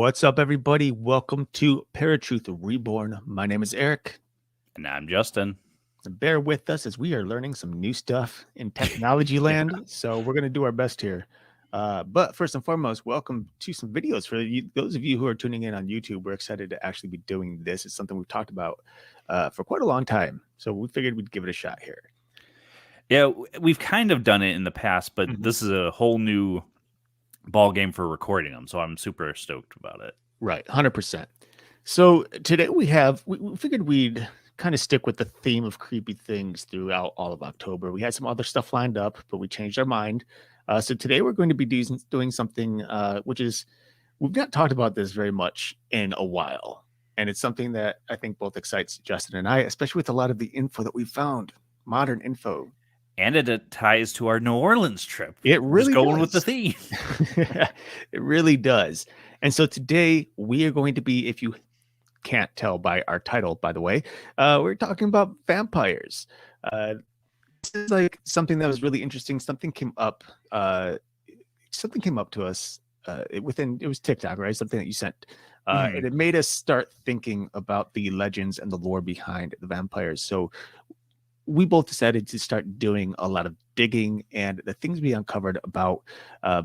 What's up, everybody? Welcome to Paratruth Reborn. My name is Erik. And I'm Justin. And bear with us as we are learning some new stuff in technology land. So we're going to do our best here. But first and foremost, welcome to some videos for you, those of you who are tuning in on YouTube. We're excited to actually be doing this. It's something we've talked about for quite a long time. So we figured we'd give it a shot here. Yeah, we've kind of done it in the past, but this is a whole new ball game for recording them. So I'm super stoked about it. Right, 100%. So today we figured we'd kind of stick with the theme of creepy things throughout all of October. We had some other stuff lined up, but we changed our mind. So today we're going to be doing something which is, we've not talked about this very much in a while. And it's something that I think both excites Justin and I, especially with a lot of the info that we found, modern info. And it ties to our New Orleans trip. It really Just going does. with the theme. It really does. And so today we are going to be, if you can't tell by our title, by the way, we're talking about vampires. This is like something that was really interesting. Something came up to us it was TikTok, right? Something that you sent. And it made us start thinking about the legends and the lore behind the vampires. So we both decided to start doing a lot of digging, and the things we uncovered about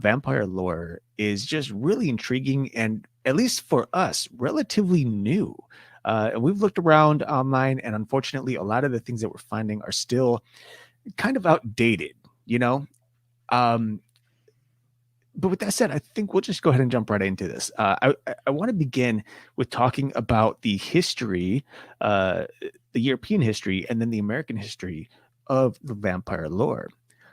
vampire lore is just really intriguing, and at least for us, relatively new. And we've looked around online, and unfortunately, a lot of the things that we're finding are still kind of outdated, you know? But with that said, I think we'll just go ahead and jump right into this. I want to begin with talking about the history, the European history, and then the American history of the vampire lore.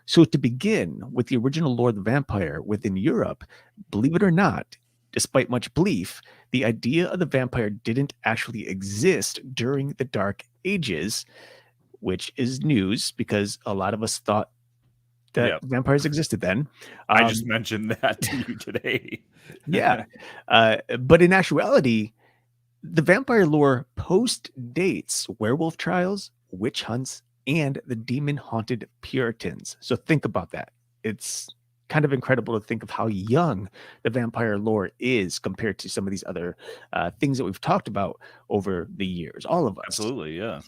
So to begin with the original lore of the vampire within Europe, believe it or not, despite much belief, the idea of the vampire didn't actually exist during the Dark Ages, which is news because a lot of us thought that vampires existed then. I just mentioned that to you today. Yeah. But in actuality, the vampire lore post-dates werewolf trials, witch hunts, and the demon-haunted Puritans. So think about that. It's kind of incredible to think of how young the vampire lore is compared to some of these other things that we've talked about over the years, all of us. Absolutely, yeah.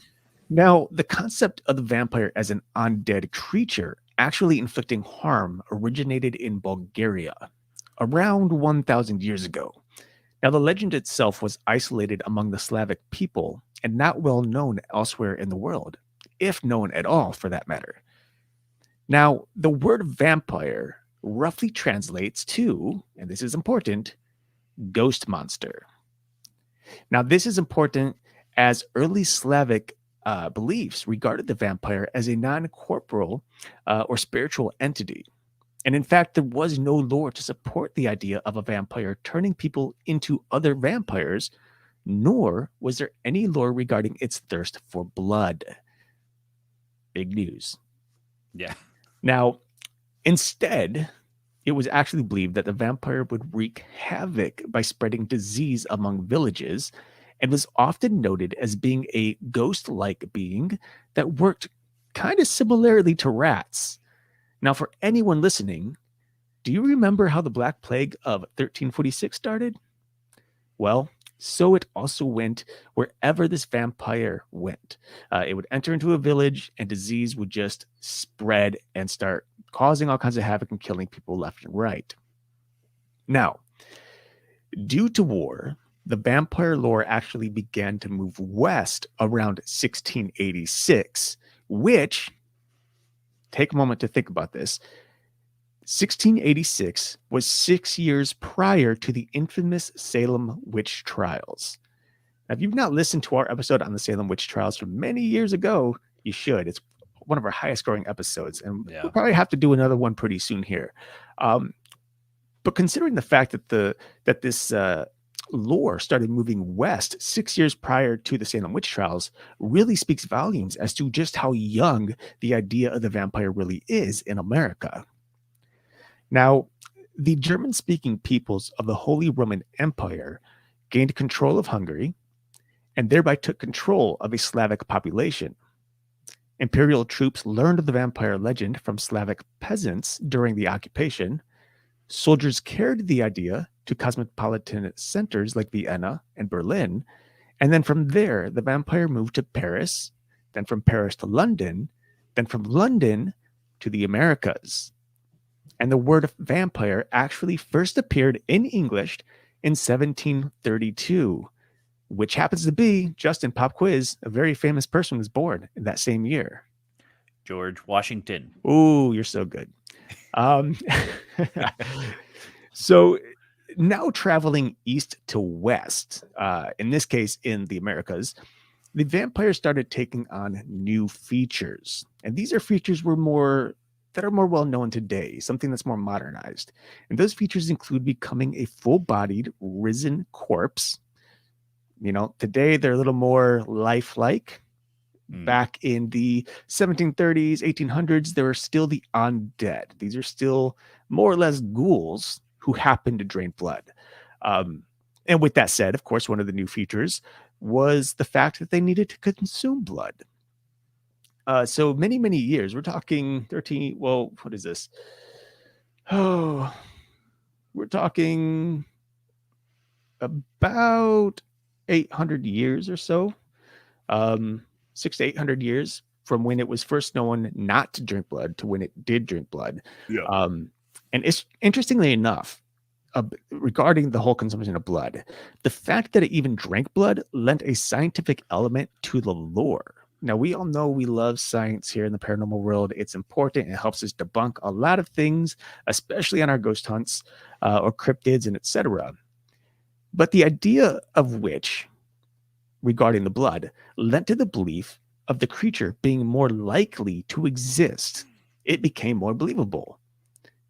Now, the concept of the vampire as an undead creature actually inflicting harm originated in Bulgaria around 1,000 years ago. Now, the legend itself was isolated among the Slavic people and not well known elsewhere in the world, if known at all for that matter. Now, the word vampire roughly translates to, and this is important, ghost monster. Now, this is important as early Slavic beliefs regarded the vampire as a non-corporeal or spiritual entity. And in fact, there was no lore to support the idea of a vampire turning people into other vampires, nor was there any lore regarding its thirst for blood. Big news. Yeah. Now, instead, it was actually believed that the vampire would wreak havoc by spreading disease among villages, and was often noted as being a ghost-like being that worked kind of similarly to rats. Now, for anyone listening, do you remember how the Black Plague of 1346 started? Well, so it also went wherever this vampire went. It would enter into a village, and disease would just spread and start causing all kinds of havoc and killing people left and right. Now, due to war, the vampire lore actually began to move west around 1686, which, take a moment to think about this, 1686 was 6 years prior to the infamous Salem witch trials. Now, if you've not listened to our episode on the Salem witch trials from many years ago, you should. It's one of our highest growing episodes, and we'll probably have to do another one pretty soon here. But considering the fact that this lore started moving west 6 years prior to the Salem witch trials really speaks volumes as to just how young the idea of the vampire really is in America. Now, the German-speaking peoples of the Holy Roman Empire gained control of Hungary and thereby took control of a Slavic population. Imperial troops learned of the vampire legend from Slavic peasants during the occupation. Soldiers carried the idea to cosmopolitan centers like Vienna and Berlin. And then from there, the vampire moved to Paris, then from Paris to London, then from London to the Americas. And the word vampire actually first appeared in English in 1732, which happens to be, Justin, pop quiz, a very famous person was born in that same year. George Washington. Ooh, you're so good. So now traveling east to west, in this case in the Americas, the vampires started taking on new features. And these are features that are more well known today, something that's more modernized. And those features include becoming a full-bodied, risen corpse. Today they're a little more lifelike. Back in the 1730s, 1800s, there were still the undead. These are still more or less ghouls who happen to drain blood. And with that said, of course, one of the new features was the fact that they needed to consume blood. So many, many years, we're talking 13, well, what is this? Oh, we're talking about 800 years or so. 600 to 800 years from when it was first known not to drink blood to when it did drink blood. Yeah. And it's interestingly enough, regarding the whole consumption of blood, the fact that it even drank blood lent a scientific element to the lore. Now, we all know we love science here in the paranormal world. It's important. It helps us debunk a lot of things, especially on our ghost hunts or cryptids and etc. But the idea of which, regarding the blood, lent to the belief of the creature being more likely to exist. It became more believable.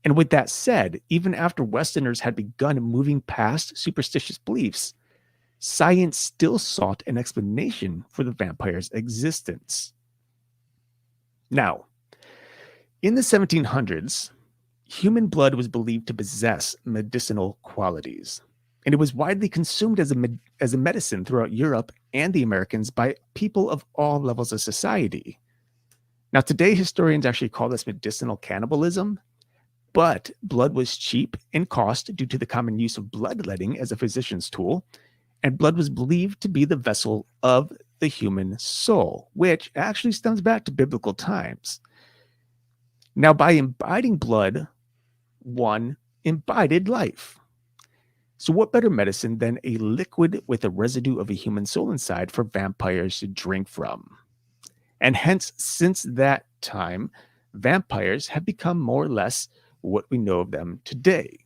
And with that said, even after Westerners had begun moving past superstitious beliefs, science still sought an explanation for the vampire's existence. Now, in the 1700s, human blood was believed to possess medicinal qualities, and it was widely consumed as a medicine throughout Europe and the Americas by people of all levels of society. Now, today, historians actually call this medicinal cannibalism, but blood was cheap in cost due to the common use of bloodletting as a physician's tool, and blood was believed to be the vessel of the human soul, which actually stems back to biblical times. Now, by imbibing blood, one imbibed life. So what better medicine than a liquid with a residue of a human soul inside for vampires to drink from? And hence, since that time, vampires have become more or less what we know of them today.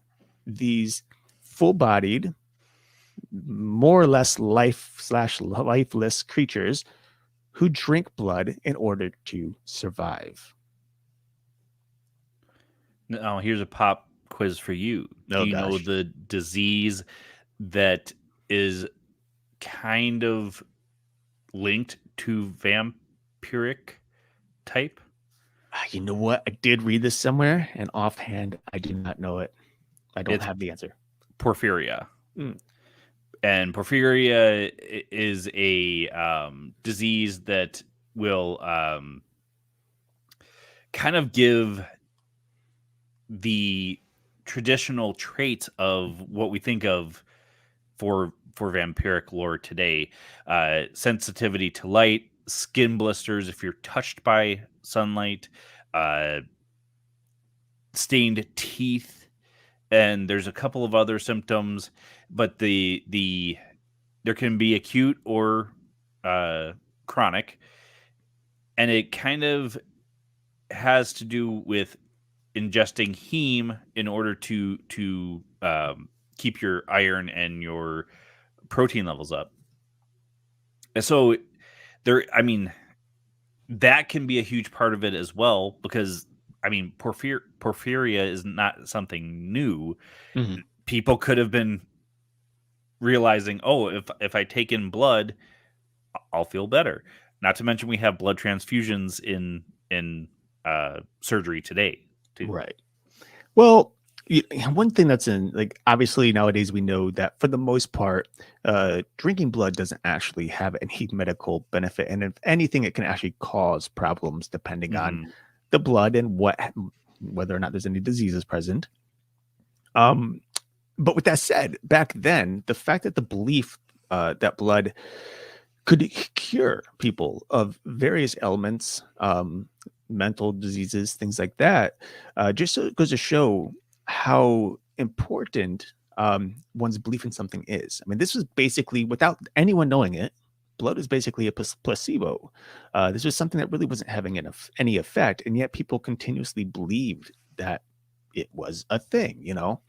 These full-bodied, more or less lifeless creatures who drink blood in order to survive. Now, here's a pop quiz for you. Do you know the disease that is kind of linked to vampiric type? You know what? I did read this somewhere, and offhand, I do not know it. I don't have the answer. Porphyria. And porphyria is a disease that will kind of give the traditional traits of what we think of for vampiric lore today. Sensitivity to light, skin blisters if you're touched by sunlight, stained teeth, and there's a couple of other symptoms, but there can be acute or chronic, and it kind of has to do with ingesting heme in order to keep your iron and your protein levels up. And so that can be a huge part of it as well, because porphyria is not something new. Mm-hmm. People could have been realizing, if I take in blood, I'll feel better. Not to mention we have blood transfusions in surgery today too. Right. Well, one thing that's obviously nowadays we know that for the most part, drinking blood doesn't actually have any medical benefit. And if anything, it can actually cause problems depending on the blood and whether or not there's any diseases present. But with that said, back then, the fact that the belief that blood could cure people of various ailments, mental diseases, things like that, just so it goes to show how important one's belief in something is. I mean, this was basically, without anyone knowing it, blood is basically a placebo. This was something that really wasn't having any effect, and yet people continuously believed that it was a thing, you know?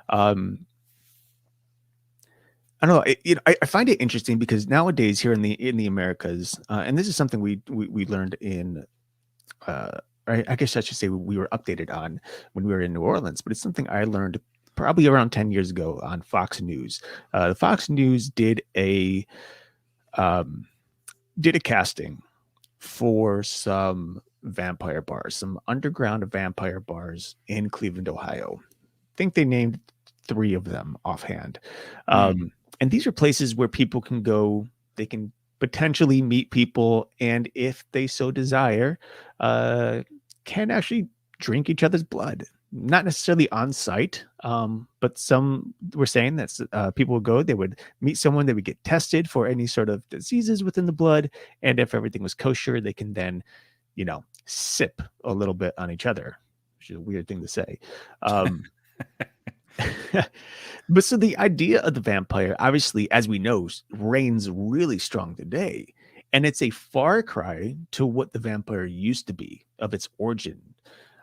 Um, I don't know. I find it interesting because nowadays here in the Americas, and this is something we learned in, I guess I should say we were updated on when we were in New Orleans, but it's something I learned probably around 10 years ago on Fox News. The Fox News um, did a casting for some vampire bars, some underground vampire bars in Cleveland, Ohio. I think they named 3 of them offhand. And these are places where people can go, they can potentially meet people, and if they so desire, can actually drink each other's blood. Not necessarily on site, but some were saying that people would go, they would meet someone, they would get tested for any sort of diseases within the blood, and if everything was kosher, they can then, sip a little bit on each other, which is a weird thing to say. But so the idea of the vampire, obviously, as we know, reigns really strong today. And it's a far cry to what the vampire used to be of its origin.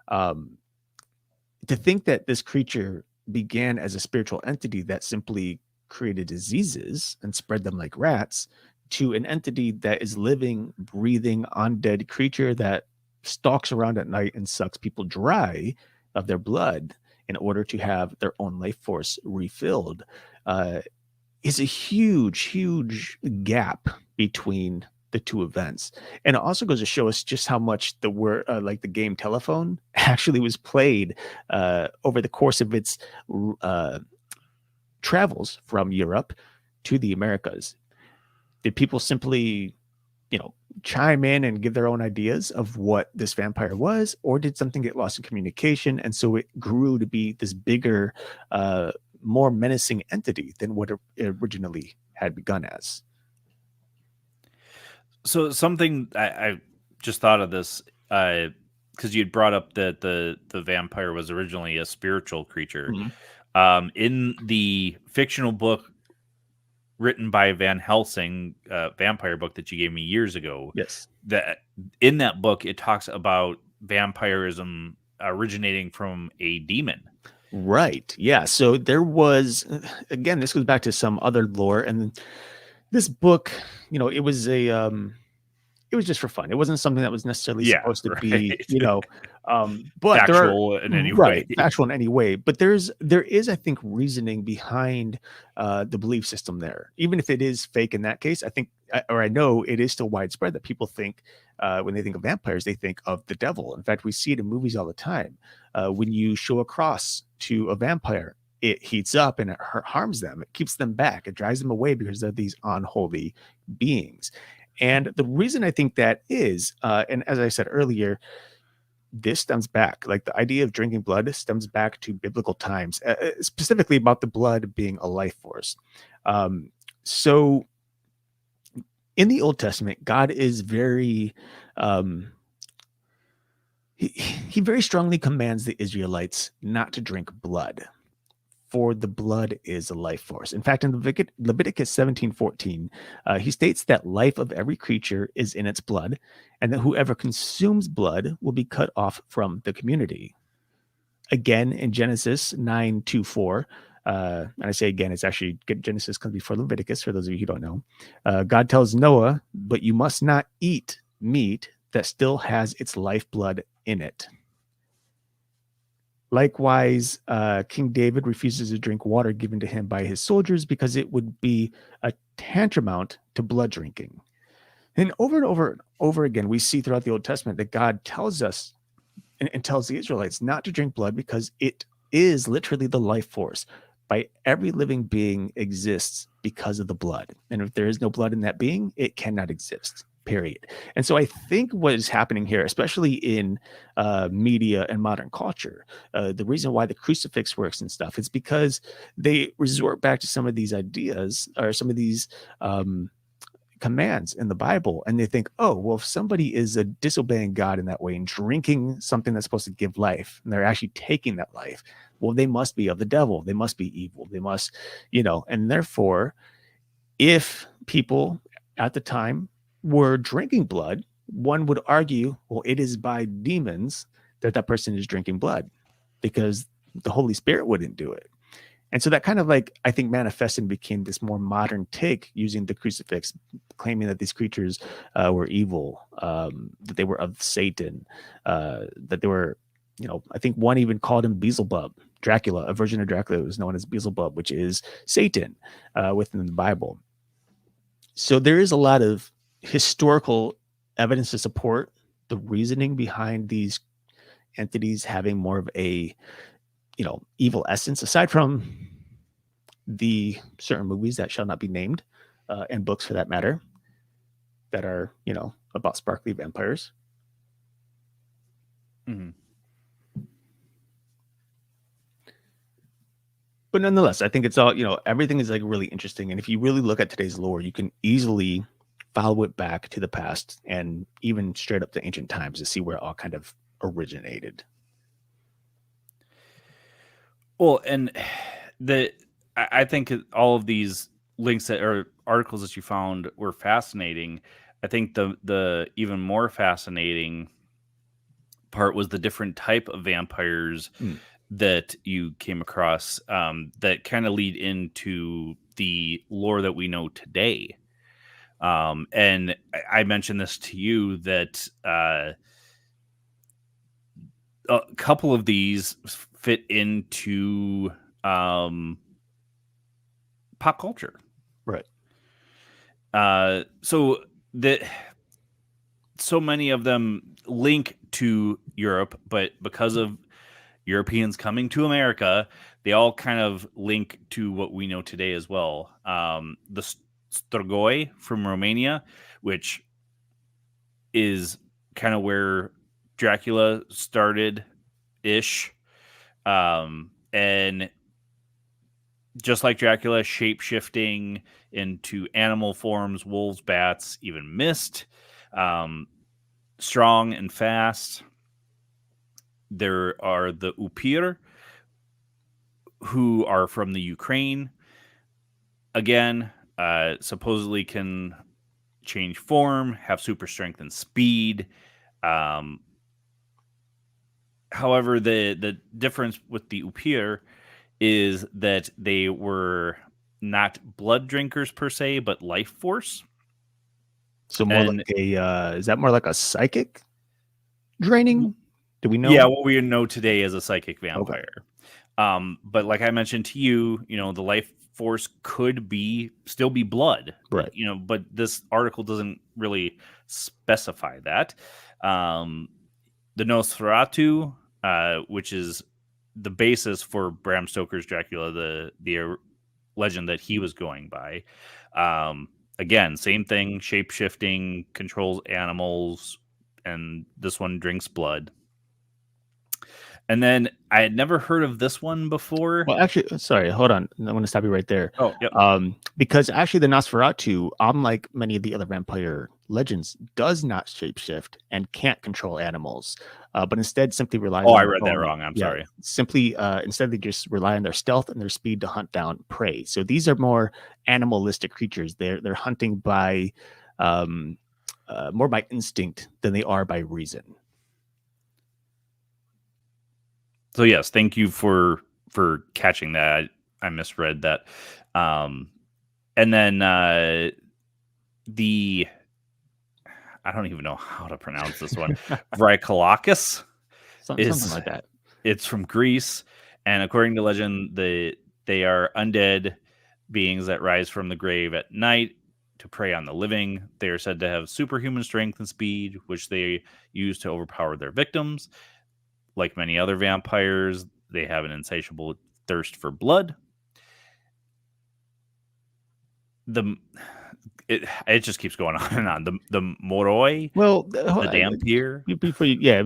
To think that this creature began as a spiritual entity that simply created diseases and spread them like rats, to an entity that is living, breathing, undead creature that stalks around at night and sucks people dry of their blood in order to have their own life force refilled, is a huge, huge gap between the two events. And it also goes to show us just how much the word, like the game telephone, actually was played over the course of its travels from Europe to the Americas. Did people simply, chime in and give their own ideas of what this vampire was, or did something get lost in communication, and so it grew to be this bigger, more menacing entity than what it originally had begun as? So something I just thought of this, because you'd brought up that the vampire was originally a spiritual creature. In the fictional book written by Van Helsing, vampire book that you gave me years ago. Yes. That in that book, it talks about vampirism originating from a demon. Right. Yeah. So there was, again, this goes back to some other lore, and this book, it was it was just for fun. It wasn't something that was necessarily supposed to be, but factual in any way. Factual in any way. But there is, I think, reasoning behind the belief system there. Even if it is fake in that case, I think, or I know it is still widespread that people think when they think of vampires, they think of the devil. In fact, we see it in movies all the time. When you show a cross to a vampire, it heats up and it harms them. It keeps them back. It drives them away because they're these unholy beings. And the reason I think that is, and as I said earlier, this stems back, like the idea of drinking blood stems back to biblical times, specifically about the blood being a life force. So in the Old Testament, God is very, he very strongly commands the Israelites not to drink blood, for the blood is a life force. In fact, in Leviticus 17:14, he states that life of every creature is in its blood, and that whoever consumes blood will be cut off from the community. Again, in Genesis 9:2-4, and I say again, it's actually Genesis comes before Leviticus, for those of you who don't know. God tells Noah, but you must not eat meat that still has its lifeblood in it. Likewise, King David refuses to drink water given to him by his soldiers because it would be a tantamount to blood drinking. And over again, we see throughout the Old Testament that God tells us and tells the Israelites not to drink blood because it is literally the life force. By every living being exists because of the blood. And if there is no blood in that being, it cannot exist. period. And so I think what is happening here, especially in media and modern culture, the reason why the crucifix works and stuff is because they resort back to some of these ideas or some of these commands in the Bible, and they think, oh, well, if somebody is disobeying God in that way and drinking something that's supposed to give life, and they're actually taking that life, well, they must be of the devil. They must be evil. They must, and therefore, if people at the time were drinking blood, one would argue, well, it is by demons that person is drinking blood, because the Holy Spirit wouldn't do it. And so that kind of I think manifested and became this more modern take using the crucifix, claiming that these creatures were evil, that they were of Satan, that they were, I think one even called him Beelzebub, Dracula, a version of Dracula was known as Beelzebub, which is Satan within the Bible. So there is a lot of historical evidence to support the reasoning behind these entities having more of a evil essence, aside from the certain movies that shall not be named, and books for that matter, that are, about sparkly vampires. Mm-hmm. But nonetheless, I think it's all, everything is really interesting. And if you really look at today's lore, you can easily follow it back to the past and even straight up to ancient times to see where it all kind of originated. Well, and I think all of these links that are articles that you found were fascinating. I think the even more fascinating part was the different type of vampires that you came across that kind of lead into the lore that we know today. And I mentioned this to you that a couple of these fit into pop culture, right? So many of them link to Europe, but because of Europeans coming to America, they all kind of link to what we know today as well. The Strigoi from Romania, which is kind of where Dracula started ish. And just like Dracula, shape-shifting into animal forms, wolves, bats, even mist, strong and fast. There are the UPRN, who are from the Ukraine. Again, supposedly can change form, have super strength and speed. However, the difference with the UPRN is that they were not blood drinkers per se, but life force. So more like is that more like a psychic draining? Do we know? Yeah, what we know today as a psychic vampire. Okay. But like I mentioned to you, the life force could still be blood, right? But this article doesn't really specify that. The Nosferatu, which is the basis for Bram Stoker's Dracula, the legend that he was going by. Again, same thing, shape-shifting, controls animals, and this one drinks blood. And then I had never heard of this one before. Well, actually, sorry, hold on. I'm going to stop you right there. Oh, yep. Because actually the Nosferatu, unlike many of the other vampire legends, does not shapeshift and can't control animals, but instead simply relies on... I read that wrong. I'm sorry. Simply, instead they just rely on their stealth and their speed to hunt down prey. So these are more animalistic creatures. They're hunting by more by instinct than they are by reason. So yes, thank you for catching that. I misread that. And then I don't even know how to pronounce this one. Vrykolakas. Something like that. It's from Greece, and according to legend, they are undead beings that rise from the grave at night to prey on the living. They are said to have superhuman strength and speed, which they use to overpower their victims. Like many other vampires, they have an insatiable thirst for blood. it just keeps going on and on. The Moroi, Well, the Dampier. before you, yeah,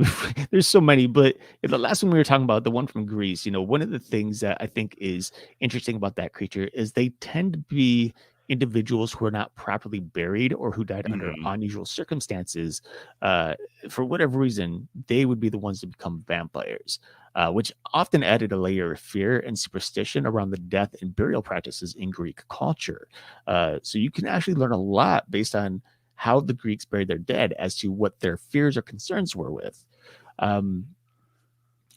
there's so many, but the last one we were talking about, the one from Greece, one of the things that I think is interesting about that creature is they tend to be individuals who are not properly buried or who died under Mhm. unusual circumstances. Uh, for whatever reason, they would be the ones to become vampires, which often added a layer of fear and superstition around the death and burial practices in Greek culture. So you can actually learn a lot based on how the Greeks buried their dead as to what their fears or concerns were with. Um,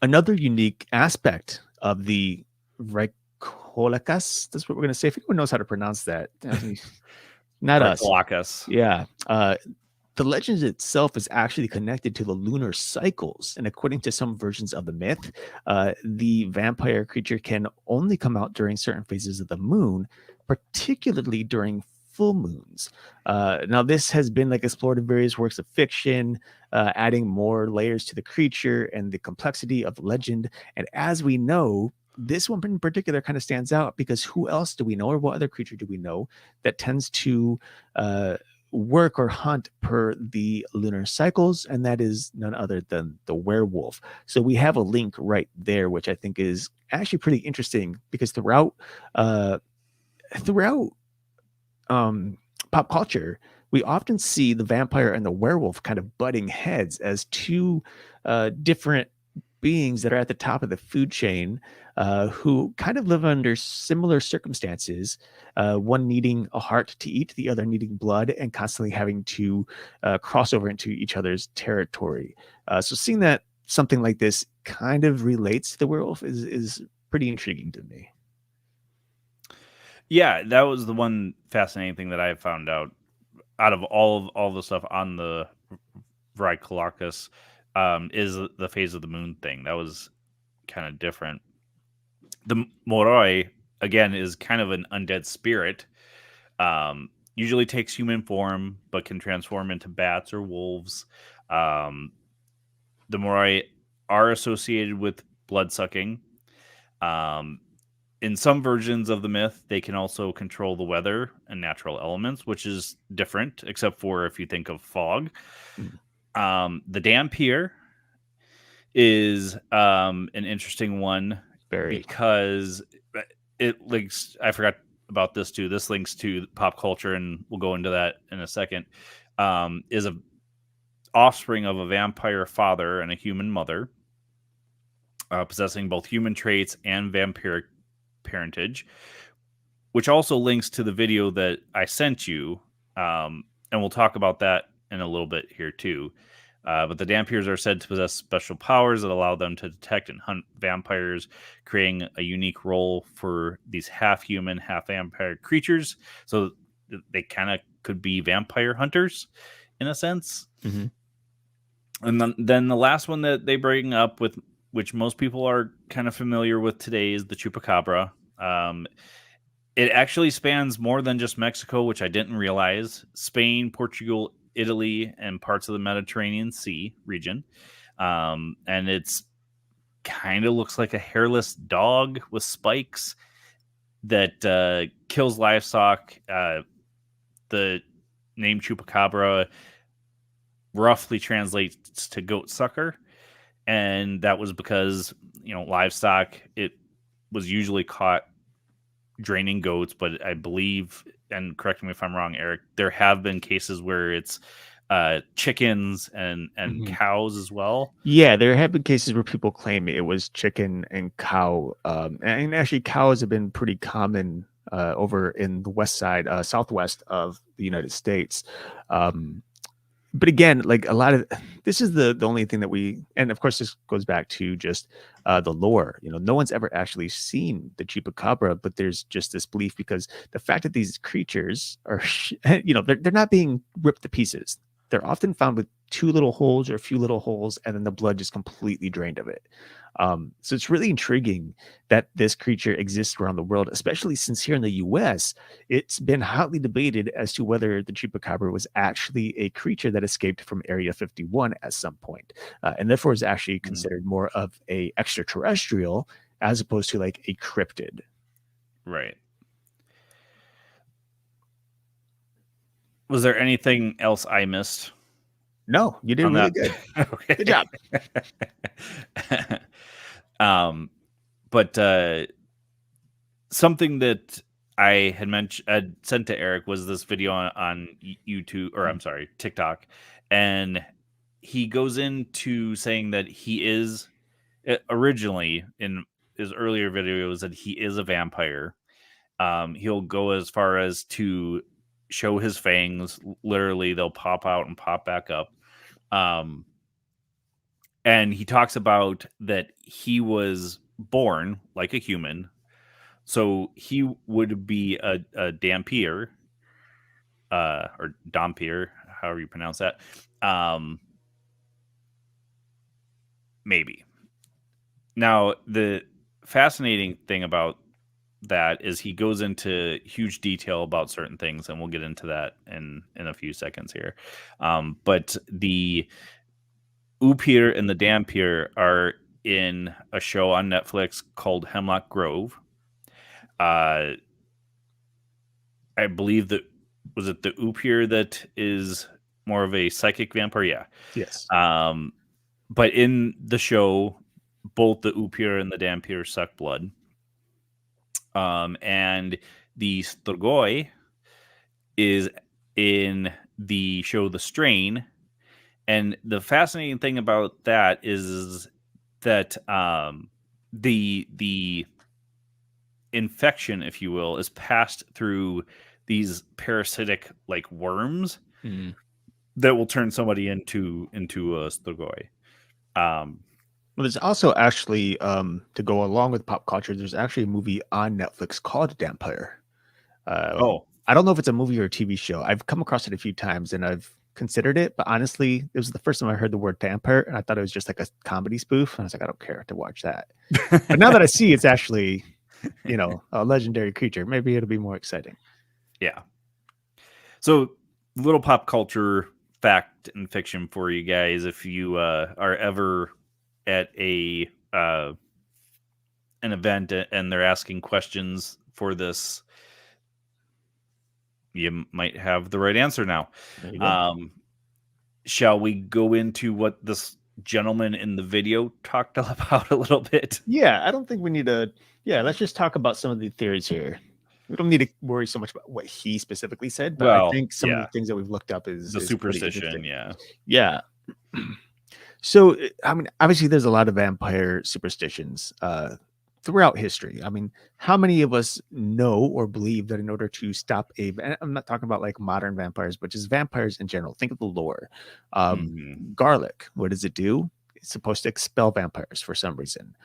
Another unique aspect of the Reichholocaust, that's what we're going to say. If anyone knows how to pronounce that, not us. Archilochus. Yeah. The legend itself is actually connected to the lunar cycles. And according to some versions of the myth, the vampire creature can only come out during certain phases of the moon, particularly during full moons. Now, this has been like explored in various works of fiction, adding more layers to the creature and the complexity of the legend. And as we know, this one in particular kind of stands out because who else do we know, or what other creature do we know that tends to work or hunt per the lunar cycles, and that is none other than the werewolf. So we have a link right there, which I think is actually pretty interesting because uh, throughout pop culture, we often see the vampire and the werewolf kind of butting heads as two different beings that are at the top of the food chain, who kind of live under similar circumstances, one needing a heart to eat, the other needing blood, and constantly having to cross over into each other's territory. So seeing that something like this kind of relates to the werewolf is pretty intriguing to me. Yeah, that was the one fascinating thing that I found out of all the stuff on the Vrykolokus, is the phase of the moon thing. That was kind of different. The Moroi, again, is kind of an undead spirit. Usually takes human form, but can transform into bats or wolves. Um, the Moroi are associated with blood sucking. Um, in some versions of the myth, they can also control the weather and natural elements, which is different, except for if you think of fog. Mm, The Dampier is an interesting one very. because it links. I forgot about this too. This links to pop culture, and we'll go into that in a second. Is a offspring of a vampire father and a human mother, possessing both human traits and vampiric parentage, which also links to the video that I sent you. And we'll talk about that in a little bit here too. But the Dampiers are said to possess special powers that allow them to detect and hunt vampires, creating a unique role for these half human, half vampire creatures. So they kind of could be vampire hunters in a sense. Mhm. And then the last one that they bring up, with which most people are kind of familiar with today, is the Chupacabra. It actually spans more than just Mexico, which I didn't realize. Spain, Portugal, Italy, and parts of the Mediterranean Sea region. And it's kind of looks like a hairless dog with spikes that kills livestock. The name Chupacabra roughly translates to goat sucker. And that was because, livestock, it was usually caught draining goats, but I believe, and correct me if I'm wrong, Eric, there have been cases where it's chickens and Mhm. cows as well. Yeah, there have been cases where people claim it was chicken and cow, and actually cows have been pretty common over in the west side, southwest of the United States. Um, but again, like a lot of this is the only thing that we, and of course this goes back to just the lore. No one's ever actually seen the chupacabra, but there's just this belief because the fact that these creatures are, they're not being ripped to pieces. They're often found with two little holes or a few little holes, and then the blood just completely drained of it. So it's really intriguing that this creature exists around the world, especially since here in the U.S., it's been hotly debated as to whether the chupacabra was actually a creature that escaped from Area 51 at some point, and therefore is actually considered more of a extraterrestrial as opposed to like a cryptid. Right. Was there anything else I missed No, you did on really that? good. Okay. Good job. um, but something that I had mentioned, I'd sent to Eric was this video on YouTube, or I'm sorry, TikTok, and he goes into saying that he is originally in his earlier videos that he is a vampire. He'll go as far as to show his fangs. Literally, they'll pop out and pop back up. Um, and he talks about that he was born like a human, so he would be a dampier, or dampier, however you pronounce that. Maybe. Now, the fascinating thing about that is he goes into huge detail about certain things, and we'll get into that in a few seconds here. But the Upir and the Dampier are in a show on Netflix called Hemlock Grove. I believe that was it the Upir that is more of a psychic vampire? Yeah. Yes. But in the show, both the Upir and the Dampier suck blood. And the Strigoi is in the show The Strain. And the fascinating thing about that is that the infection, if you will, is passed through these parasitic like worms that will turn somebody into a Strigoi. Well, there's also actually, to go along with pop culture, there's actually a movie on Netflix called Dampire. I don't know if it's a movie or a TV show. I've come across it a few times and I've considered it, but honestly, it was the first time I heard the word vampire, and I thought it was just like a comedy spoof. And I was like, I don't care to watch that. But now that I see it's actually, a legendary creature, maybe it'll be more exciting. Yeah. So, little pop culture fact and fiction for you guys. If you are ever at an event and they're asking questions for this, you might have the right answer now. There you go. Shall we go into what this gentleman in the video talked about a little bit? Yeah, I don't think we need to. Yeah, let's just talk about some of the theories here. We don't need to worry so much about what he specifically said, but I think some of the things that we've looked up is the pretty superstition. interesting. Yeah. So, I mean, obviously, there's a lot of vampire superstitions throughout history. I mean, how many of us know or believe that in order to stop and I'm not talking about like modern vampires, but just vampires in general. Think of the lore. Garlic, what does it do? It's supposed to expel vampires for some reason.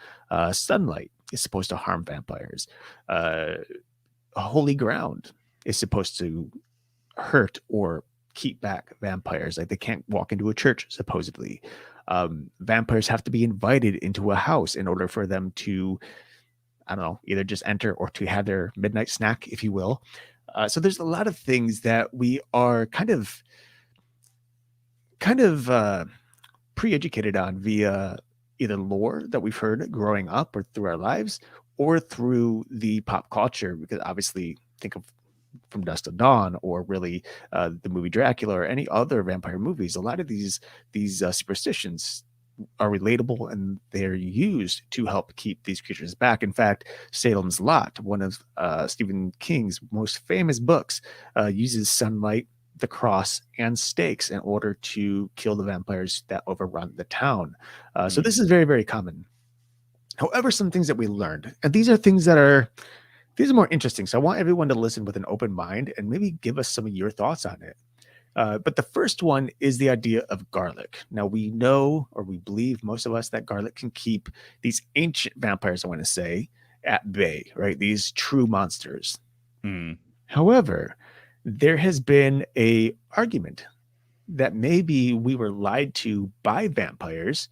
Sunlight is supposed to harm vampires. Holy ground is supposed to hurt or keep back vampires. Like they can't walk into a church, supposedly. Vampires have to be invited into a house in order for them to, I don't know, either just enter or to have their midnight snack, if you will. So there's a lot of things that we are kind of pre-educated on via either lore that we've heard growing up or through our lives or through the pop culture, because obviously think of From Dusk to Dawn or really the movie Dracula or any other vampire movies. A lot of these superstitions are relatable and they're used to help keep these creatures back. In fact, Salem's Lot, one of Stephen King's most famous books, uses sunlight, the cross, and stakes in order to kill the vampires that overrun the town. So this is very, very common. However, some things that we learned, and these are things that are more interesting. So I want everyone to listen with an open mind and maybe give us some of your thoughts on it. But the first one is the idea of garlic. Now, we know, or we believe, most of us, that garlic can keep these ancient vampires, I want to say, at bay, right? These true monsters. However, there has been a argument that maybe we were lied to by vampires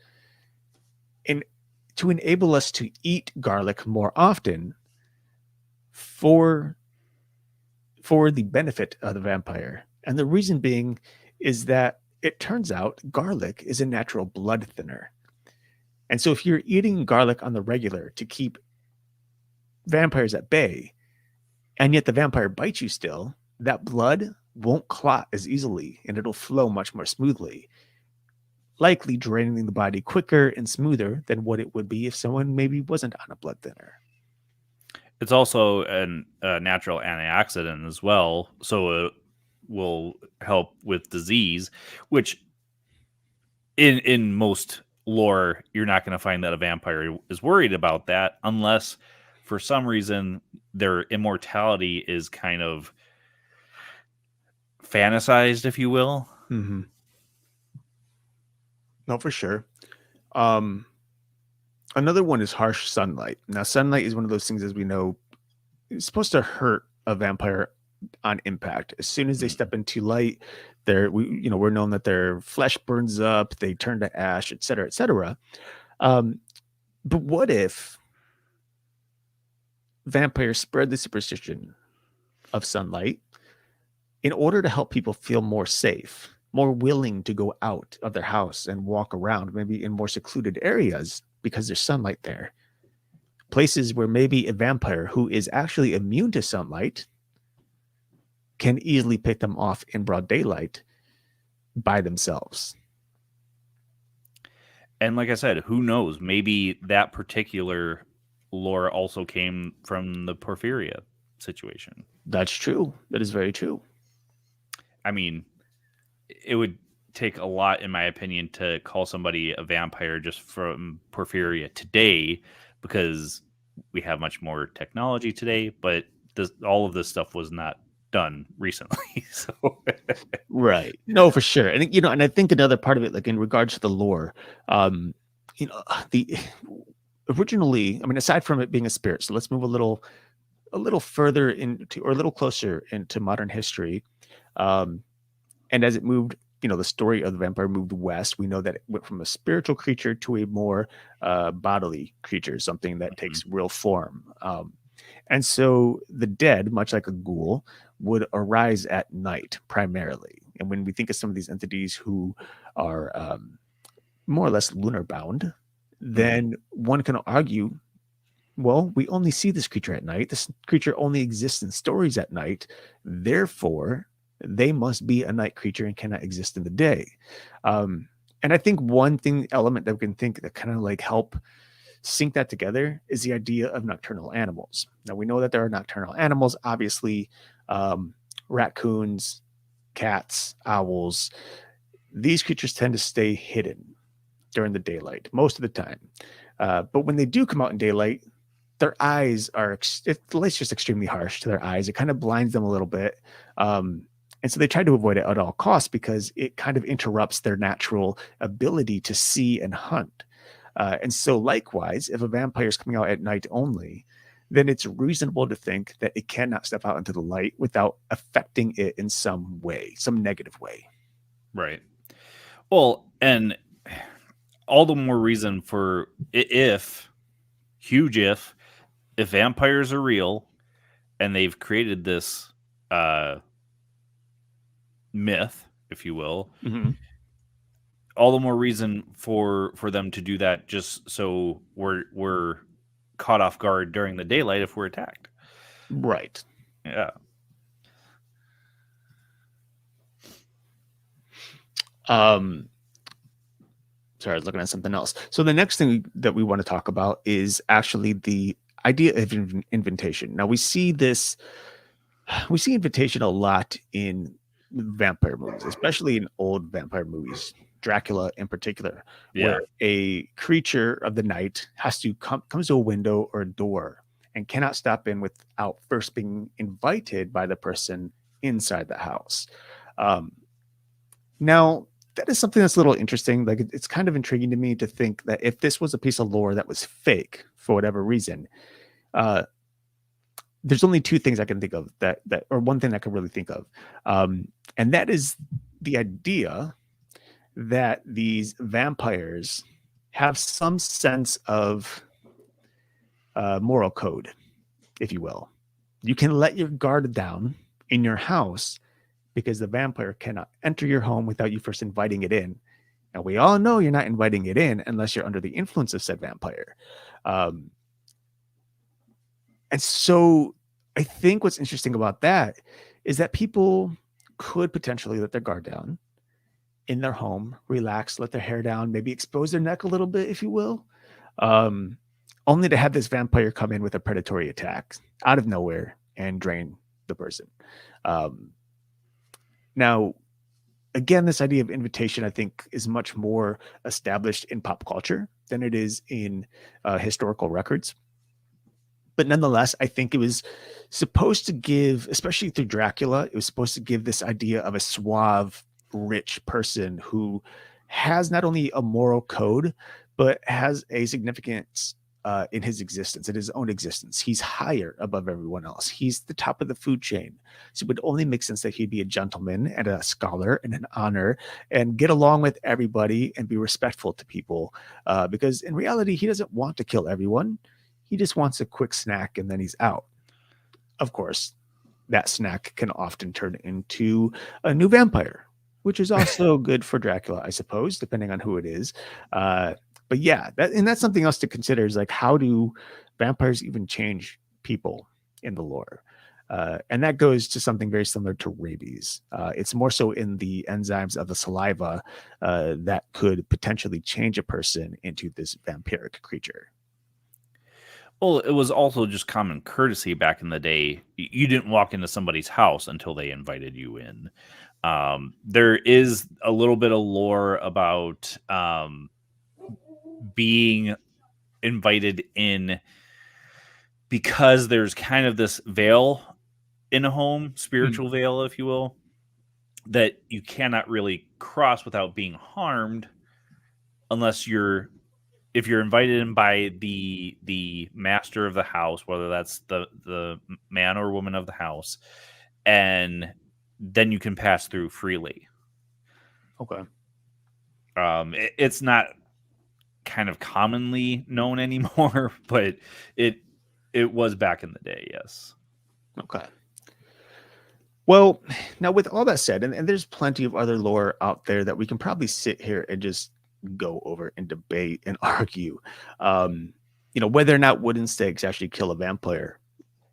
and to enable us to eat garlic more often for the benefit of the vampire. And the reason being is that it turns out garlic is a natural blood thinner. And so if you're eating garlic on the regular to keep vampires at bay, and yet the vampire bites you still, that blood won't clot as easily and it'll flow much more smoothly, likely draining the body quicker and smoother than what it would be if someone maybe wasn't on a blood thinner. It's also a natural antioxidant as well, so it will help with disease, which in most lore, you're not going to find that a vampire is worried about that unless for some reason their immortality is kind of fantasized, if you will. Mm-hmm. No, for sure. Another one is harsh sunlight. Now, sunlight is one of those things, as we know, it's supposed to hurt a vampire on impact. As soon as they step into light, we're known that their flesh burns up, they turn to ash, et cetera, et cetera. But what if vampires spread the superstition of sunlight in order to help people feel more safe, more willing to go out of their house and walk around, maybe in more secluded areas because there's sunlight there? Places where maybe a vampire who is actually immune to sunlight can easily pick them off in broad daylight by themselves. And like I said, who knows? Maybe that particular lore also came from the Porphyria situation. That's true. That is very true. I mean, it would take a lot, in my opinion, to call somebody a vampire just from Porphyria today, because we have much more technology today, but all of this stuff was not done recently. So Right. No, for sure. And and I think another part of it, like in regards to the lore, the originally, I mean, aside from it being a spirit, so let's move a little further into, or a little closer into modern history. And as it moved, the story of the vampire moved west. We know that it went from a spiritual creature to a more bodily creature, something that takes real form. And so the dead, much like a ghoul, would arise at night primarily. And when we think of some of these entities who are more or less lunar bound, then one can argue, well, we only see this creature at night. This creature only exists in stories at night. Therefore, they must be a night creature and cannot exist in the day. And I think one element that we can think that kind of like help sync that together is the idea of nocturnal animals. Now, we know that there are nocturnal animals, obviously, raccoons, cats, owls. These creatures tend to stay hidden during the daylight most of the time. But when they do come out in daylight, their eyes the light's just extremely harsh to their eyes. It kind of blinds them a little bit. And so they try to avoid it at all costs because it kind of interrupts their natural ability to see and hunt. And so likewise, if a vampire is coming out at night only, then it's reasonable to think that it cannot step out into the light without affecting it in some way, some negative way. Right. Well, and all the more reason for if vampires are real and they've created this myth, if you will, all the more reason for them to do that, just so we're caught off guard during the daylight if we're attacked. Right. Yeah. Sorry, I was looking at something else. So the next thing that we want to talk about is actually the idea of invitation. Now we see invitation a lot in vampire movies, especially in old vampire movies, Dracula in particular, where a creature of the night has to comes to a window or a door and cannot stop in without first being invited by the person inside the house. Now, that is something that's a little interesting. Like, it's kind of intriguing to me to think that if this was a piece of lore that was fake for whatever reason, there's only two things I can think of or one thing I can really think of. And that is the idea that these vampires have some sense of moral code, if you will. You can let your guard down in your house because the vampire cannot enter your home without you first inviting it in. And we all know you're not inviting it in unless you're under the influence of said vampire. And so I think what's interesting about that is that people could potentially let their guard down in their home, relax, let their hair down, maybe expose their neck a little bit, if you will, um, only to have this vampire come in with a predatory attack out of nowhere and drain the person. Um, now, again, this idea of invitation, I think, is much more established in pop culture than it is in historical records. But nonetheless, I think it was supposed to give, especially through Dracula, it was supposed to give this idea of a suave, rich person who has not only a moral code, but has a significance in his existence, in his own existence. He's higher above everyone else. He's the top of the food chain. So it would only make sense that he'd be a gentleman and a scholar and an honor and get along with everybody and be respectful to people. Because in reality, he doesn't want to kill everyone. He just wants a quick snack and then he's out. Of course, that snack can often turn into a new vampire, which is also good for Dracula, I suppose, depending on who it is. But yeah, that's something else to consider is like, how do vampires even change people in the lore? And that goes to something very similar to rabies. It's more so in the enzymes of the saliva that could potentially change a person into this vampiric creature. Well, it was also just common courtesy back in the day. You didn't walk into somebody's house until they invited you in. There is a little bit of lore about being invited in because there's kind of this veil in a home, spiritual veil, if you will, that you cannot really cross without being harmed unless if you're invited in by the master of the house, whether that's the man or woman of the house, and then you can pass through freely. Okay. It's not kind of commonly known anymore, but it was back in the day, yes. Okay. Well, now with all that said, and there's plenty of other lore out there that we can probably sit here and just go over and debate and argue, whether or not wooden stakes actually kill a vampire.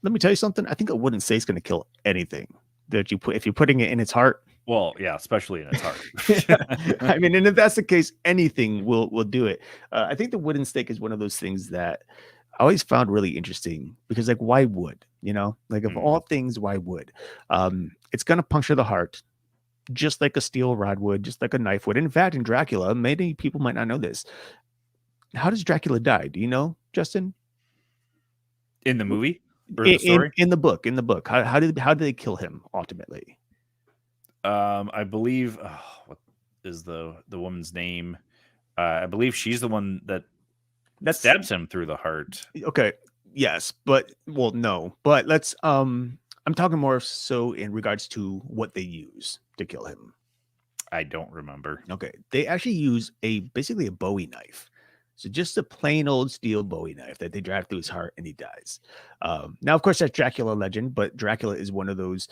Let me tell you something. I think a wooden stake is going to kill anything that you put, if you're putting it in its heart. Well, yeah, especially in its heart. I mean, and if that's the case, anything will do it. I think the wooden stake is one of those things that I always found really interesting because, like, why wood? Like of all things, why wood? It's going to puncture the heart, just like a steel rod would, just like a knife would. In fact, in Dracula, many people might not know this. How does Dracula die? Do you know, Justin? In the movie or the story? In the book. How did they kill him ultimately? I believe what is the woman's name? I believe she's the one that stabs him through the heart. Okay. Yes, but no. But let's I'm talking more so in regards to what they use to kill him. I don't remember. Okay. They actually use basically a Bowie knife. So just a plain old steel Bowie knife that they drive through his heart and he dies. Now, of course, that's Dracula legend, but Dracula is one of those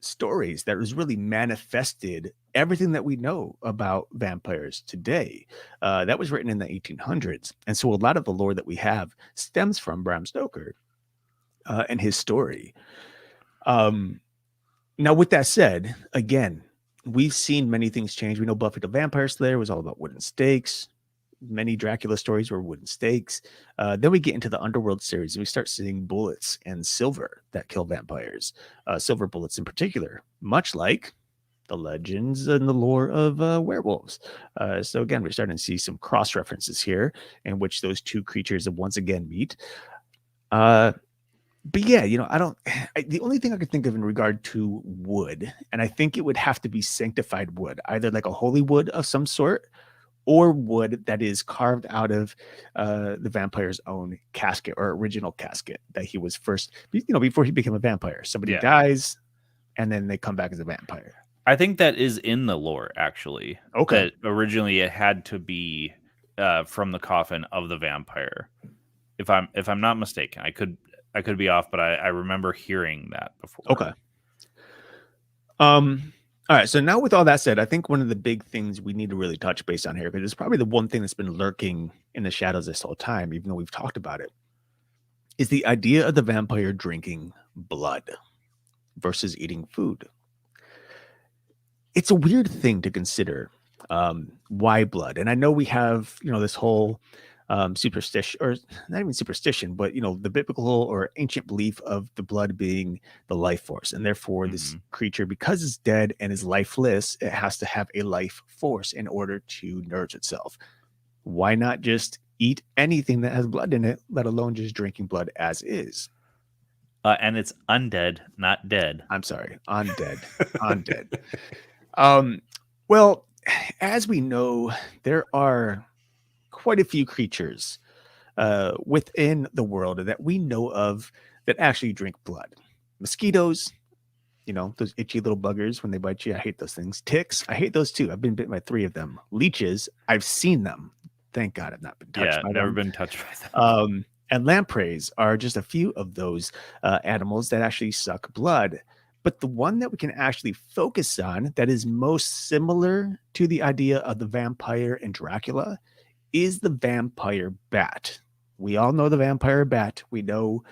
stories that was really manifested everything that we know about vampires today. That was written in the 1800s. And so a lot of the lore that we have stems from Bram Stoker and his story. Now, with that said, again, we've seen many things change. We know Buffy the Vampire Slayer was all about wooden stakes. Many Dracula stories were wooden stakes. Then we get into the Underworld series and we start seeing bullets and silver that kill vampires, silver bullets in particular, much like the legends and the lore of werewolves. So again, we're starting to see some cross references here in which those two creatures once again meet. But yeah, the only thing I could think of in regard to wood, and I think it would have to be sanctified wood, either like a holy wood of some sort, or wood that is carved out of the vampire's own casket or original casket that he was first, before he became a vampire. Somebody dies and then they come back as a vampire. I think that is in the lore, actually. Okay. That originally it had to be from the coffin of the vampire. If I'm not mistaken, I could be off, but I remember hearing that before. Okay. All right, so now with all that said, I think one of the big things we need to really touch base on here, because it's probably the one thing that's been lurking in the shadows this whole time, even though we've talked about it, is the idea of the vampire drinking blood versus eating food. it's a weird thing to consider. Why blood? And I know we have, this whole superstition, or not even superstition, but the biblical or ancient belief of the blood being the life force, and therefore this Mhm. creature, because it's dead and is lifeless, it has to have a life force in order to nourish itself. Why not just eat anything that has blood in it, let alone just drinking blood as is? And it's undead, not dead. I'm sorry, undead, undead. Um, well, as we know, there are quite a few creatures within the world that we know of that actually drink blood. Mosquitoes, those itchy little buggers when they bite you. I hate those things. Ticks, I hate those too. I've been bitten by 3 of them. Leeches, I've seen them. Thank God I've not been touched Yeah, by never them. been touched by them. And lampreys are just a few of those animals that actually suck blood. But the one that we can actually focus on that is most similar to the idea of the vampire and Dracula is the vampire bat. We all know the vampire bat. We know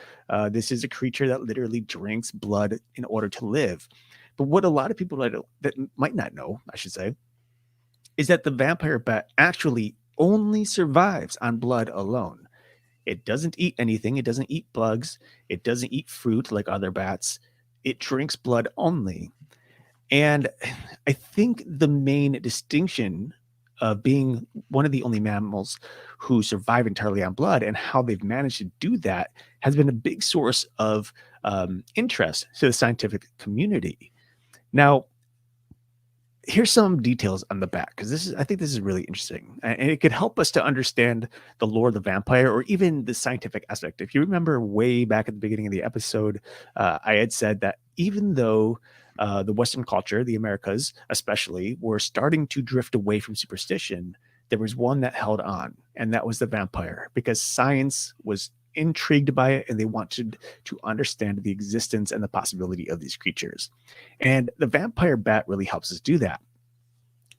this is a creature that literally drinks blood in order to live. But what a lot of people that might not know, I should say, is that the vampire bat actually only survives on blood alone. It doesn't eat anything. It doesn't eat bugs. It doesn't eat fruit like other bats. It drinks blood only. And I think the main distinction of being one of the only mammals who survive entirely on blood and how they've managed to do that has been a big source of interest to the scientific community. Now, here's some details on the back, because I think this is really interesting, and it could help us to understand the lore of the vampire or even the scientific aspect. If you remember way back at the beginning of the episode, I had said that even though the Western culture, the Americas especially, were starting to drift away from superstition, there was one that held on, and that was the vampire, because science was intrigued by it and they wanted to understand the existence and the possibility of these creatures. And the vampire bat really helps us do that,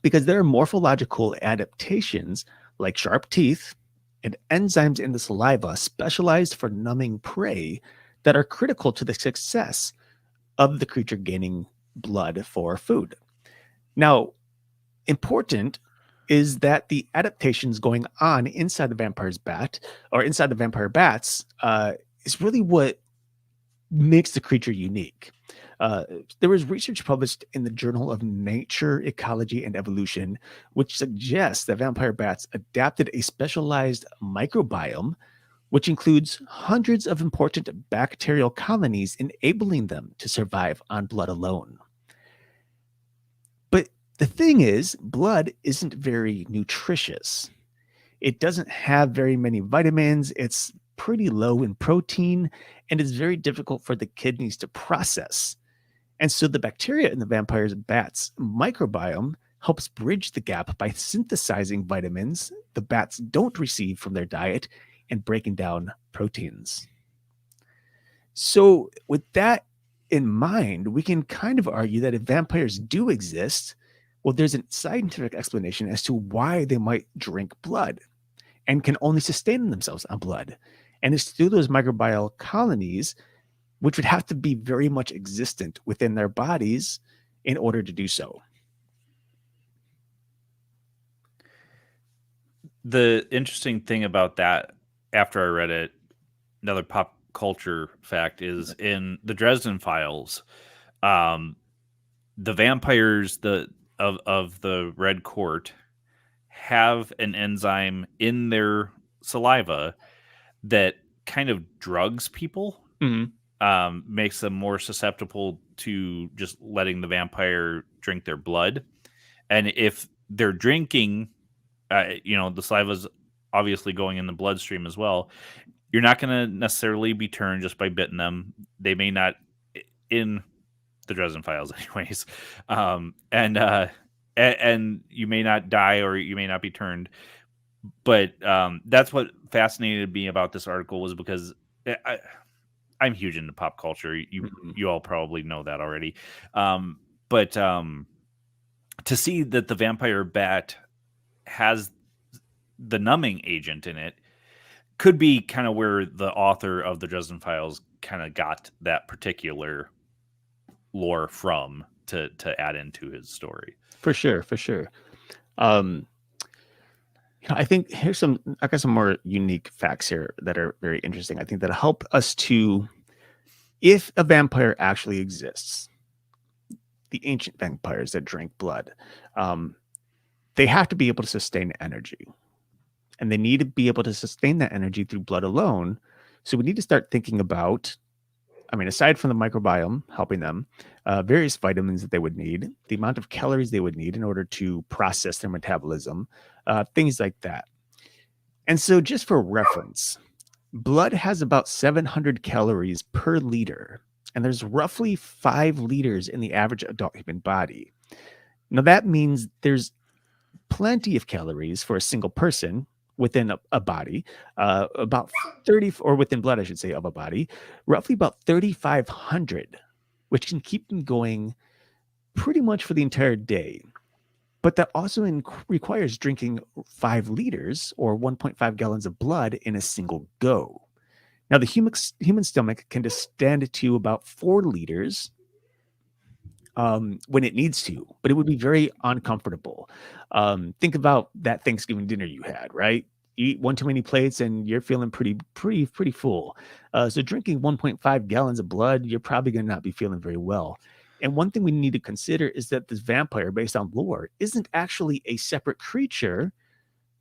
because there are morphological adaptations like sharp teeth and enzymes in the saliva specialized for numbing prey that are critical to the success of the creature gaining blood for food. Now, important is that the adaptations going on inside the vampire's bat, or inside the vampire bats, is really what makes the creature unique. Uh, there was research published in the Journal of Nature, Ecology, and Evolution, which suggests that vampire bats adapted a specialized microbiome, which includes hundreds of important bacterial colonies, enabling them to survive on blood alone. But the thing is, blood isn't very nutritious. It doesn't have very many vitamins. It's pretty low in protein, and it's very difficult for the kidneys to process. And so the bacteria in the vampire's bat's microbiome helps bridge the gap by synthesizing vitamins the bats don't receive from their diet and breaking down proteins. So, with that in mind, we can kind of argue that if vampires do exist, well, there's a scientific explanation as to why they might drink blood and can only sustain themselves on blood. And it's through those microbial colonies, which would have to be very much existent within their bodies in order to do so. The interesting thing about that, after I read it, another pop culture fact is in the Dresden Files, um, the vampires of the Red Court have an enzyme in their saliva that kind of drugs people, Mhm. makes them more susceptible to just letting the vampire drink their blood. And if they're drinking, the saliva's obviously going in the bloodstream as well. You're not going to necessarily be turned just by biting them. They may not, in the Dresden Files, anyways. And you may not die or you may not be turned. But that's what fascinated me about this article, was because I'm huge into pop culture. You all probably know that already. But to see that the vampire bat has the numbing agent in it could be kind of where the author of the Dresden Files kind of got that particular lore from. to add into his story. For sure, for sure. Um, I think I got some more unique facts here that are very interesting. I think that help us to, if a vampire actually exists, the ancient vampires that drank blood, um, they have to be able to sustain energy, and they need to be able to sustain that energy through blood alone. So we need to start thinking about, I mean, aside from the microbiome helping them, various vitamins that they would need, the amount of calories they would need in order to process their metabolism, things like that. And so, just for reference, blood has about 700 calories per liter, and there's roughly 5 liters in the average adult human body. Now, that means there's plenty of calories for a single person within a body, about 30, or within blood, I should say, of a body, roughly about 3,500, which can keep them going pretty much for the entire day. But that also requires drinking 5 liters or 1.5 gallons of blood in a single go. Now, the human stomach can distend to about 4 liters when it needs to, but it would be very uncomfortable. Think about that Thanksgiving dinner you had, right? You eat one too many plates and you're feeling pretty full. So drinking 1.5 gallons of blood, you're probably going to not be feeling very well. And one thing we need to consider is that this vampire, based on lore, isn't actually a separate creature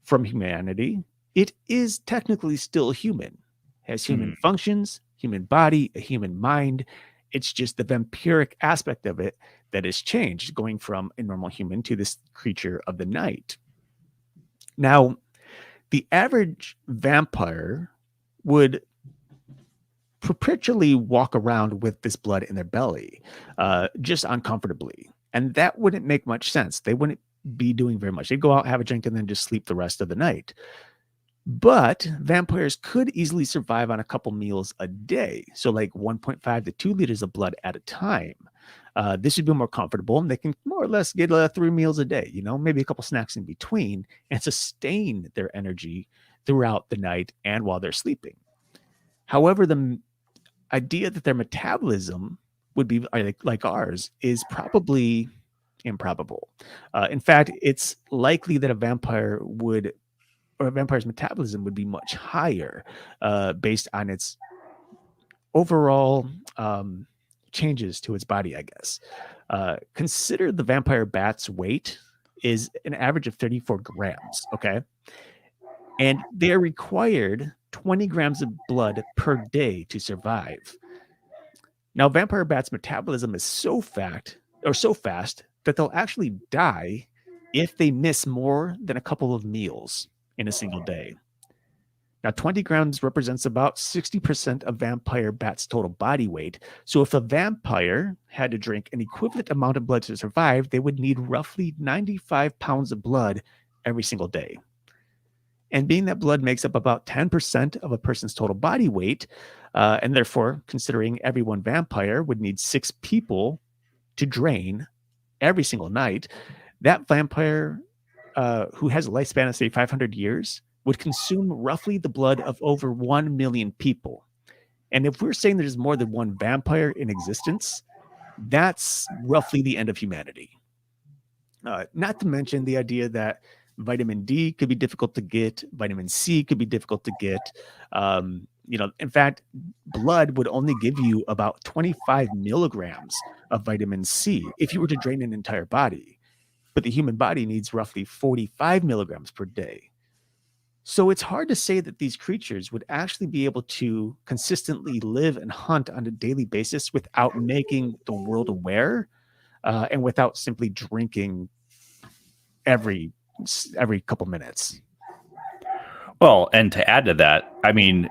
from humanity. It is technically still human, has human functions, human body, a human mind. It's just the vampiric aspect of it that has changed, going from a normal human to this creature of the night. Now, the average vampire would perpetually walk around with this blood in their belly, just uncomfortably. And that wouldn't make much sense. They wouldn't be doing very much. They'd go out, have a drink, and then just sleep the rest of the night. But vampires could easily survive on a couple meals a day. So like 1.5 to 2 liters of blood at a time. This would be more comfortable, and they can more or less get 3 meals a day, maybe a couple snacks in between, and sustain their energy throughout the night and while they're sleeping. However, the idea that their metabolism would be like ours is probably improbable. In fact, it's likely that a vampire's metabolism would be much higher based on its overall changes to its body, I guess. Consider the vampire bat's weight is an average of 34 grams, okay? And they are required 20 grams of blood per day to survive. Now, vampire bats' metabolism is so fast that they'll actually die if they miss more than a couple of meals in a single day. Now, 20 grams represents about 60% of vampire bats' total body weight. So if a vampire had to drink an equivalent amount of blood to survive, they would need roughly 95 pounds of blood every single day. And being that blood makes up about 10% of a person's total body weight, and therefore considering every one vampire would need 6 people to drain every single night, that vampire who has a lifespan of, say, 500 years would consume roughly the blood of over 1 million people. And if we're saying there's more than one vampire in existence, that's roughly the end of humanity. Not to mention the idea that vitamin D could be difficult to get, vitamin C could be difficult to get. In fact, blood would only give you about 25 milligrams of vitamin C if you were to drain an entire body. But the human body needs roughly 45 milligrams per day. So it's hard to say that these creatures would actually be able to consistently live and hunt on a daily basis without making the world aware and without simply drinking every couple minutes. Well, and to add to that, I mean,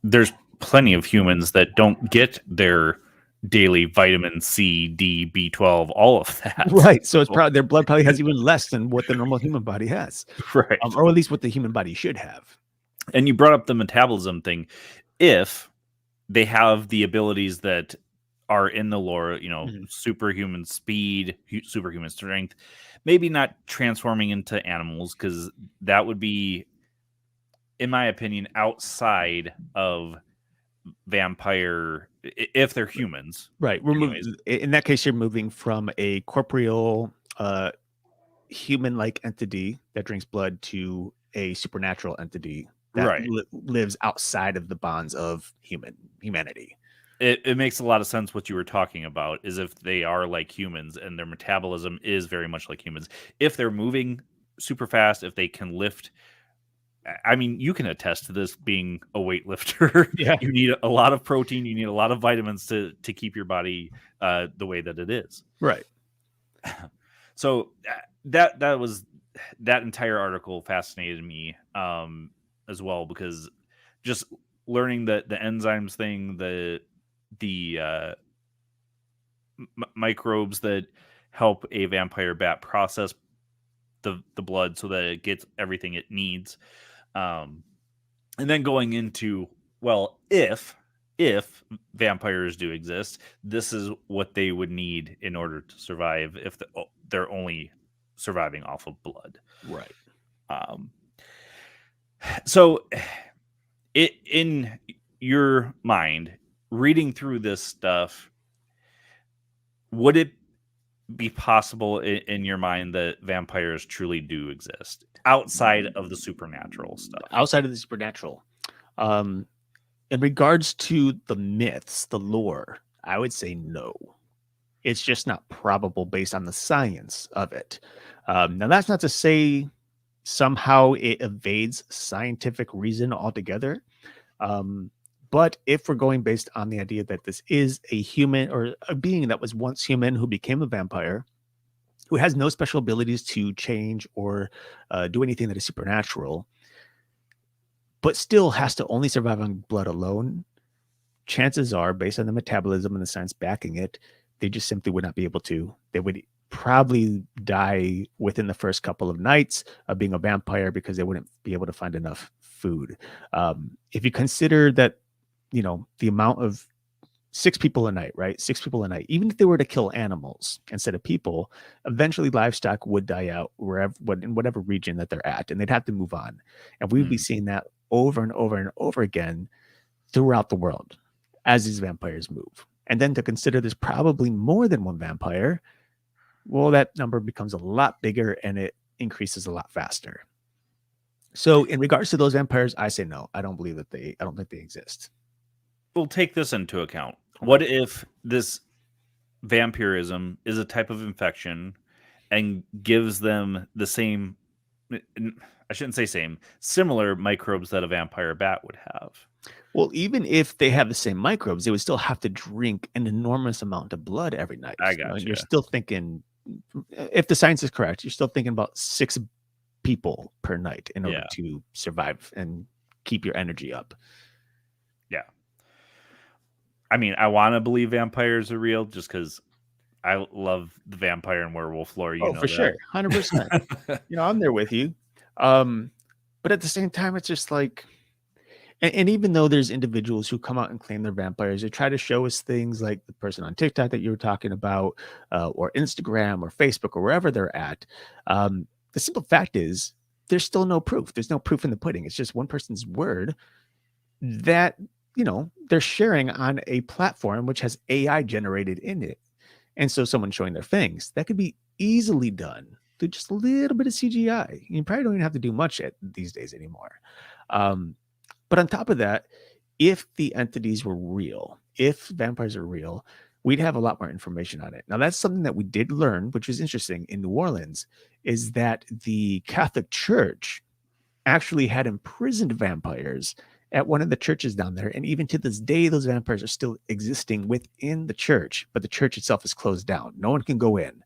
there's plenty of humans that don't get their daily vitamin C, D, B12, all of that. Right. So it's probably their blood probably has even less than what the normal human body has. Right. Or at least what the human body should have. And you brought up the metabolism thing. If they have the abilities that are in the lore, superhuman speed, superhuman strength, maybe not transforming into animals, because that would be, in my opinion, outside of vampire if they're humans. Right. Anyways, In that case, you're moving from a corporeal, human-like entity that drinks blood to a supernatural entity that right. lives outside of the bonds of humanity. It makes a lot of sense what you were talking about is if they are like humans and their metabolism is very much like humans. If they're moving super fast, if they can lift, I mean, you can attest to this being a weightlifter. Yeah. You need a lot of protein, you need a lot of vitamins to keep your body the way that it is. Right. So that entire article fascinated me as well, because just learning the enzymes thing, the microbes that help a vampire bat process the blood so that it gets everything it needs, and then going into, well, if vampires do exist, this is what they would need in order to survive if they're only surviving off of blood. Right. So in your mind, reading through this stuff, would it be possible in your mind that vampires truly do exist outside of the supernatural stuff? Outside of the supernatural. In regards to the myths, the lore, I would say no. It's just not probable based on the science of it. Now, that's not to say somehow it evades scientific reason altogether. But if we're going based on the idea that this is a human or a being that was once human who became a vampire, who has no special abilities to change or do anything that is supernatural, but still has to only survive on blood alone, chances are, based on the metabolism and the science backing it, they just simply would not be able to. They would probably die within the first couple of nights of being a vampire because they wouldn't be able to find enough food. If you consider that, the amount of 6 people a night, right? 6 people a night, even if they were to kill animals instead of people, eventually livestock would die out in whatever region that they're at, and they'd have to move on. And we'd be seeing that over and over and over again throughout the world as these vampires move. And then to consider there's probably more than one vampire, well, that number becomes a lot bigger and it increases a lot faster. So in regards to those vampires, I say no. I don't think they exist. We'll take this into account. What if this vampirism is a type of infection and gives them the same, I shouldn't say same, similar microbes that a vampire bat would have? Well, even if they have the same microbes, they would still have to drink an enormous amount of blood every night. I got you. You're still thinking, if the science is correct, you're still thinking about 6 people per night in order to survive and keep your energy up. Yeah. I mean, I want to believe vampires are real just because I love the vampire and werewolf lore. For sure. 100%. I'm there with you. But at the same time, it's just like, and even though there's individuals who come out and claim they're vampires, they try to show us things like the person on TikTok that you were talking about, or Instagram or Facebook or wherever they're at. The simple fact is there's still no proof. There's no proof in the pudding. It's just one person's word that, they're sharing on a platform which has AI generated in it. And so someone showing their things, that could be easily done through just a little bit of CGI. You probably don't even have to do much these days anymore. But on top of that, if the entities were real, if vampires are real, we'd have a lot more information on it. Now, that's something that we did learn, which is interesting in New Orleans, is that the Catholic Church actually had imprisoned vampires at one of the churches down there. And even to this day, those vampires are still existing within the church, but the church itself is closed down. No one can go in.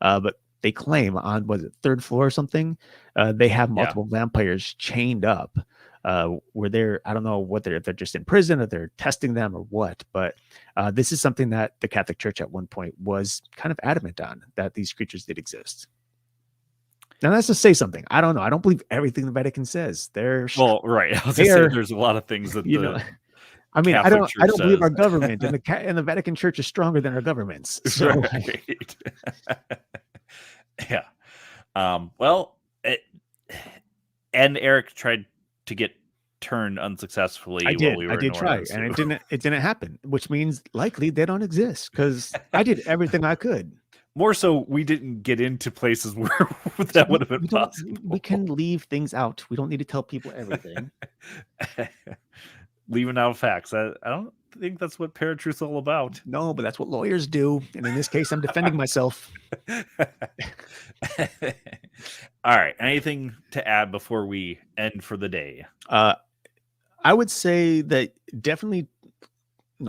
But they claim on, was it 3rd floor or something? They have multiple vampires chained up. Where they're, I don't know if they're just in prison or they're testing them or what, but this is something that the Catholic Church at one point was kind of adamant on, that these creatures did exist. Now that's to say something. I don't know. I don't believe everything the Vatican says. Right. I was going to say there's a lot of things that I mean, Catholic I don't Church believe our says. government and the Vatican Church is stronger than our governments. So Right. Yeah. And Erik tried to get turned unsuccessfully I while did. we I were in did try, Orleans and too. it didn't happen, which means likely they don't exist because I did everything I could. More so, we didn't get into places where So that would have been we don't. possible. We can leave things out. We don't need to tell people everything. Leaving out facts. I don't think that's what Paratruth's all about. No, but that's what lawyers do, and in this case, I'm defending myself. All right. Anything to add before we end for the day? I would say that definitely,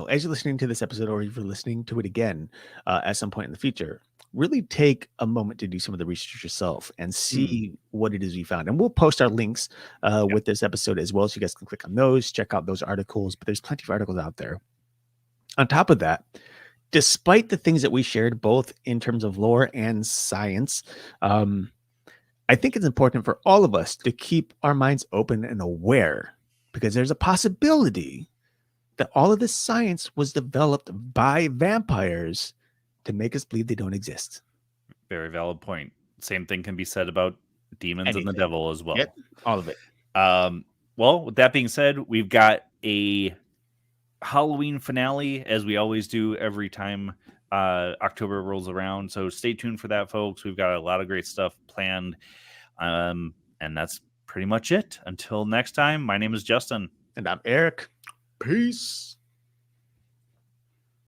as you're listening to this episode or if you're listening to it again at some point in the future, really take a moment to do some of the research yourself and see what it is we found. And we'll post our links with this episode as well, so you guys can click on those, check out those articles. But there's plenty of articles out there. On top of that, despite the things that we shared, both in terms of lore and science, I think it's important for all of us to keep our minds open and aware, because there's a possibility that all of this science was developed by vampires to make us believe they don't exist. Very valid point. Same thing can be said about demons and the Anything. devil as well. Yep, all of it. Well, with that being said, we've got a Halloween finale, as we always do every time October rolls around. So stay tuned for that, folks. We've got a lot of great stuff planned. And that's pretty much it. Until next time, my name is Justin. And I'm Erik. Peace.